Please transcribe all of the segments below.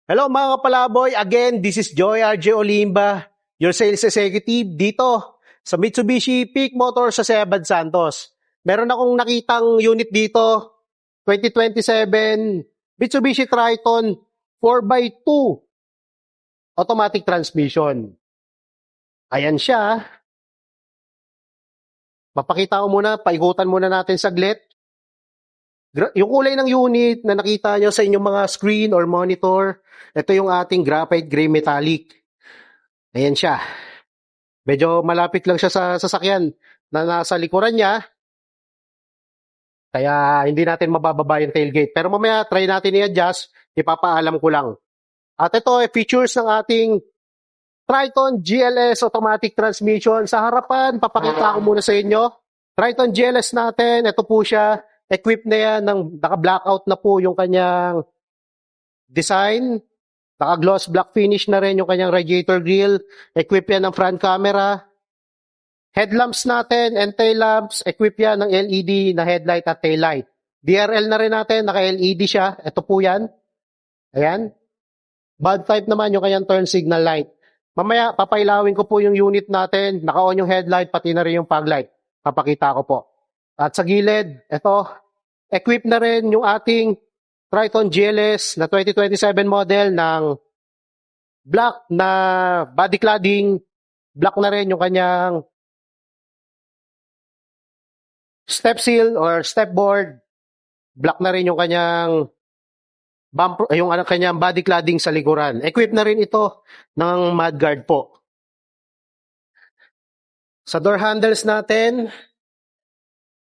Hello mga kapalaboy, again, this is Joy RJ Olimba, your sales executive dito sa Mitsubishi Peak Motors sa Sebad Santos. Meron akong nakitang unit dito, 2027 Mitsubishi Triton 4x2 automatic transmission. Ayan siya. Papakita ko muna, paikutan muna natin saglit. Yung kulay ng unit na nakita nyo sa inyong mga screen or monitor, ito yung ating graphite gray metallic. Ayan siya. Medyo malapit lang siya sa sasakyan na nasa likuran niya. Kaya hindi natin mabababa yung tailgate. Pero mamaya try natin i-adjust. Ipapaalam ko lang. At ito features ng ating Triton GLS automatic transmission. Sa harapan, papakita ko muna sa inyo. Triton GLS natin, ito po siya. Equipped na yan, naka-blackout na po yung kanyang design. Naka-gloss black finish na rin yung kanyang radiator grille. Equipped yan ng front camera. Headlamps natin and tail lamps, equipped yan ng LED na headlight at tail light. DRL na rin natin, naka-LED siya. Ito po yan. Ayan. Bulb type naman yung kanyang turn signal light. Mamaya, papailawin ko po yung unit natin. Naka-on yung headlight, pati na rin yung fog light. Papakita ko po. At sa gilid, ito, equipped na rin yung ating Triton GLS na 2027 model ng black na body cladding. Black na rin yung kanyang step seal or step board. Black na rin yung kanyang bumper, yung kanyang body cladding sa likuran. Equipped na rin ito ng mudguard po. Sa door handles natin,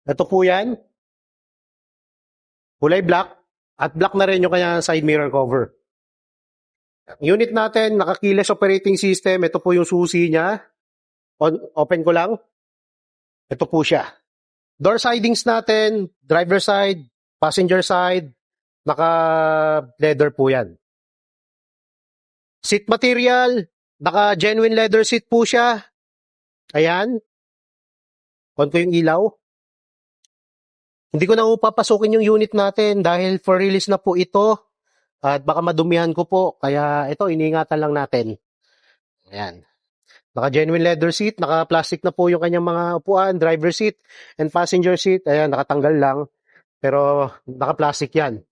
ito po yan. Kulay black. At black na rin yung kanyang side mirror cover. Unit natin, naka-keyless operating system. Ito po yung susi niya. Open ko lang. Ito po siya. Door sidings natin, driver side, passenger side, naka-leather po yan. Seat material, naka-genuine leather seat po siya. Ayan. On ko yung ilaw. Hindi ko na papasukin yung unit natin dahil for release na po ito at baka madumihan ko po. Kaya ito, iniingatan lang natin. Ayan. Naka-genuine leather seat, naka-plastic na po yung kanyang mga upuan, driver seat and passenger seat. Ayan, nakatanggal lang. Pero naka-plastic yan.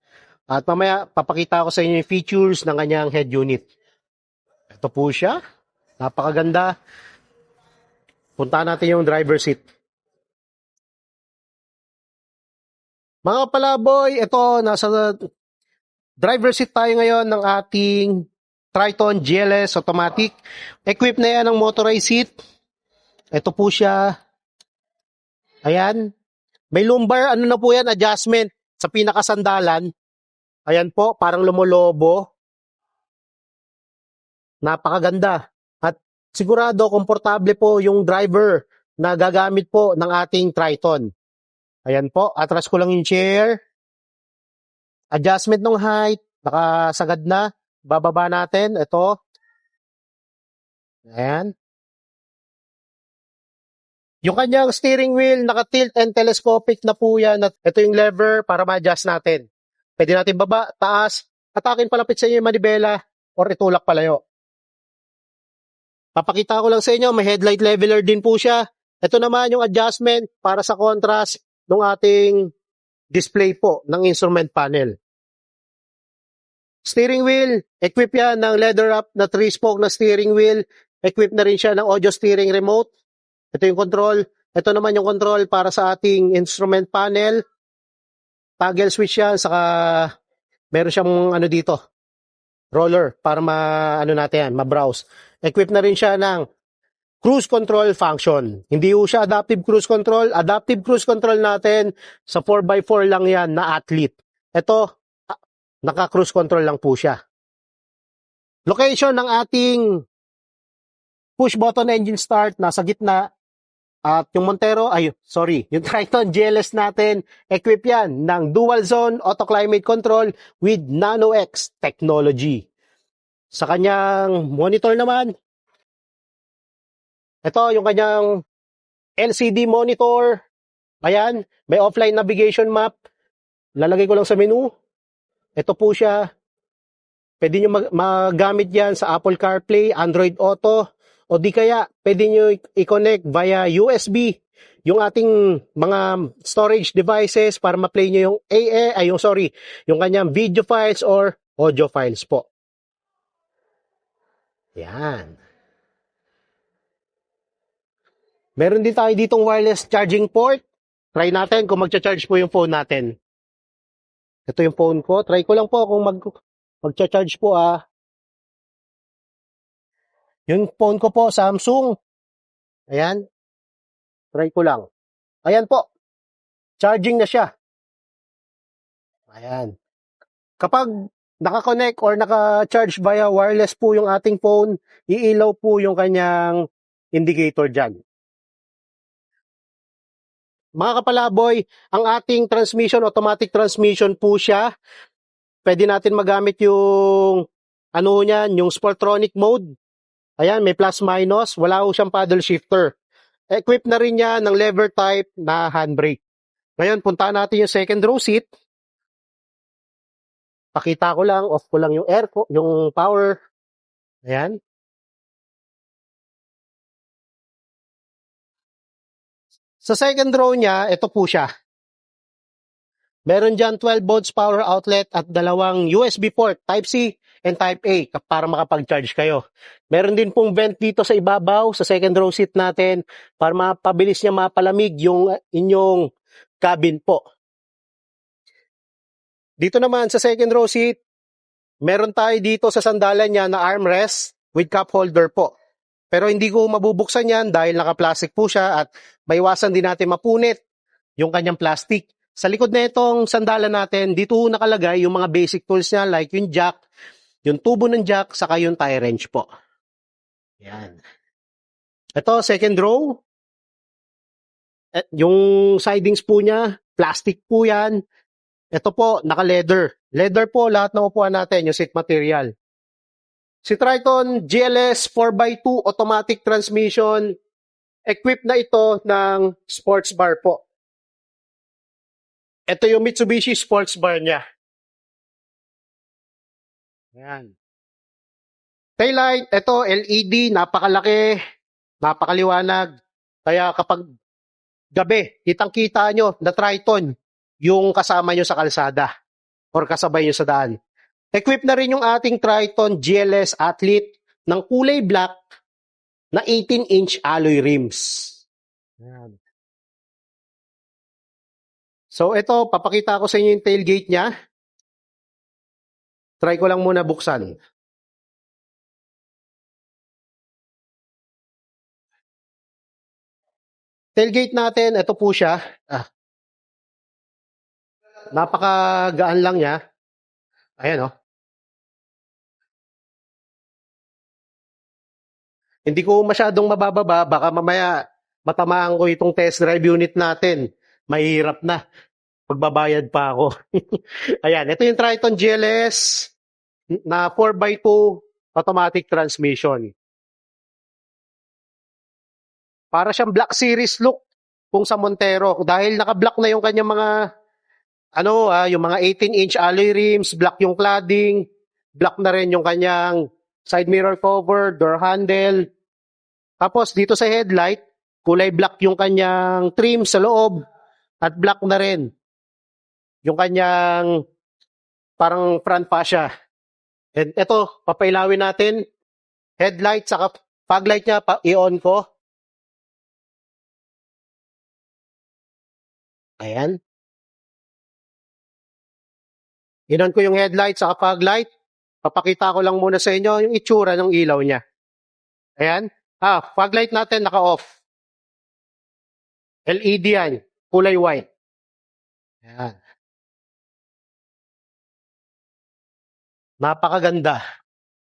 At mamaya, papakita ko sa inyo yung features ng kanyang head unit. Ito po siya. Napakaganda. Puntahan natin yung driver seat. Mga palaboy, ito, nasa driver seat tayo ngayon ng ating Triton GLS automatic. Equipped na yan ng motorized seat. Ito po siya. Ayan. May lumbar, ano na po yan, adjustment sa pinakasandalan. Ayan po, parang lumolobo. Napakaganda. At sigurado, komportable po yung driver na gagamit po ng ating Triton. Ayan po, atras ko lang yung chair. Adjustment ng height, nakasagad na. Bababa natin, ito. Ayan. Yung kanyang steering wheel, naka-tilt and telescopic na po yan. At ito yung lever para ma-adjust natin. Pwede natin baba, taas, atakin palapit sa inyo yung manibela, or itulak palayo. Papakita ko lang sa inyo, may headlight leveler din po siya. Ito naman yung adjustment para sa contrast ng ating display po ng instrument panel. Steering wheel, equip yan ng leather wrap na 3-spoke na steering wheel. Equip na rin siya ng audio steering remote. Ito yung control. Ito naman yung control para sa ating instrument panel. Toggle switch yan, saka meron siyang ano dito, roller para ma-browse. Equip na rin siya ng cruise control function. Hindi po siya adaptive cruise control. Adaptive cruise control natin sa 4x4 lang yan na athlete. Ito, naka-cruise control lang po siya. Location ng ating push button engine start nasa gitna. At yung yung Triton GLS natin, equip yan ng dual zone auto climate control with Nano-X technology. Sa kanyang monitor naman, ito yung kanyang LCD monitor. Ayan, may offline navigation map. Lalagay ko lang sa menu. Ito po siya. Pwede nyo magamit yan sa Apple CarPlay, Android Auto, o di kaya pwede nyo i-connect via USB yung ating mga storage devices para ma-play nyo yung yung kanyang video files or audio files po. Yan. Meron din tayo ditong wireless charging port. Try natin kung magcha-charge po yung phone natin. Ito yung phone ko. Try ko lang po kung magcha-charge po Yung phone ko po, Samsung. Ayan. Try ko lang. Ayan po. Charging na siya. Ayan. Kapag naka-connect or naka-charge via wireless po yung ating phone, iilaw po yung kanyang indicator dyan. Mga kapalaboy, ang ating transmission, automatic transmission po siya. Pwede natin magamit yung yung Sportronic mode. Ayan, may plus minus. Wala po siyang paddle shifter. Equipped na rin niya ng lever type na handbrake. Ngayon, puntaan natin yung second row seat. Pakita ko lang, off ko lang yung yung power. Ayan. Sa second row niya, ito po siya. Meron dyan 12 volts power outlet at dalawang USB port, Type-C and Type-A para makapag-charge kayo. Meron din pong vent dito sa ibabaw, sa second row seat natin, para mapabilis niya mapalamig yung inyong cabin po. Dito naman sa second row seat, meron tayo dito sa sandalan niya na armrest with cup holder po. Pero hindi ko mabubuksan yan dahil naka-plastic po siya at maiwasan din natin mapunit yung kanyang plastic. Sa likod na itong sandalan natin, dito nakalagay yung mga basic tools niya like yung jack, yung tubo ng jack, saka yung tie wrench po. Yan. Ito, second row. Yung sidings po niya, plastic po yan. Ito po, naka-leather. Leather po, lahat ng upuan natin, yung seat material. Si Triton GLS 4x2 automatic transmission, equipped na ito ng sports bar po. Ito yung Mitsubishi sports bar niya. Ayan. Taillight, ito LED, napakalaki, napakaliwanag. Kaya kapag gabi, kitang-kita nyo na Triton yung kasama nyo sa kalsada or kasabay nyo sa daan. Equipped na rin yung ating Triton GLS Athlete ng kulay black na 18-inch alloy rims. Ayan. So ito, papakita ko sa inyo yung tailgate niya. Try ko lang muna buksan. Tailgate natin, ito po siya. Napakagaan lang niya. Ayan, oh. Hindi ko masyadong mabababa, baka mamaya matamaan ko itong test drive unit natin. Mahirap na. Magbabayad pa ako. Ayan, ito yung Triton GLS na 4x2 automatic transmission. Para siyang Black Series look kung sa Montero. Dahil naka-black na yung kanyang mga yung mga 18-inch alloy rims, black yung cladding, black na rin yung kanyang side mirror cover, door handle. Tapos dito sa headlight, kulay black yung kanyang trim sa loob at black na rin yung kanyang parang front fascia. And ito, papailawin natin. Headlight, saka fog light niya, i-on ko. Ayan. I-on ko yung headlight, saka fog light. Papakita ko lang muna sa inyo yung itsura ng ilaw niya. Ayan. Fog light natin naka-off. LED yan. Kulay white. Ayan. Napakaganda.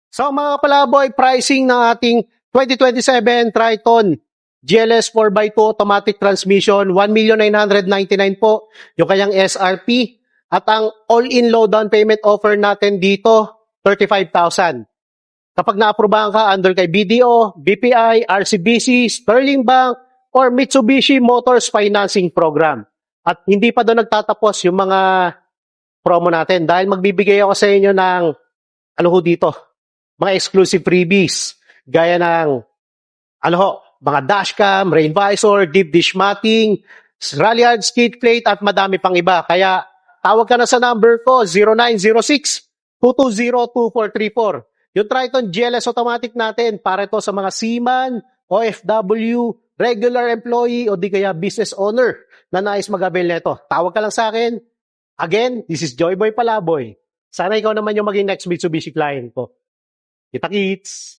So mga kapalaboy, pricing ng ating 2027 Triton GLS 4x2 automatic transmission, 1,999,000 po yung kanyang SRP. At ang all-in low down payment offer natin dito, 35,000. Kapag na-aprobahan ka under kay BDO, BPI, RCBC, Sterling Bank, or Mitsubishi Motors Financing Program. At hindi pa doon nagtatapos yung mga promo natin dahil magbibigay ako sa inyo ng ano ho dito, mga exclusive freebies, gaya ng, ano ho, mga dashcam, rain visor, deep dish matting, rallyhard skid plate, at madami pang iba. Kaya, tawag ka na sa number ko, 0906-220-2434. Yung Triton GLS automatic natin, para ito sa mga seaman, OFW, regular employee, o di kaya business owner na nais mag-avail nito. Tawag ka lang sa akin. Again, this is Joyboy Palaboy. Sana ikaw naman yung maging next Mitsubishi client ko. Kita-kits!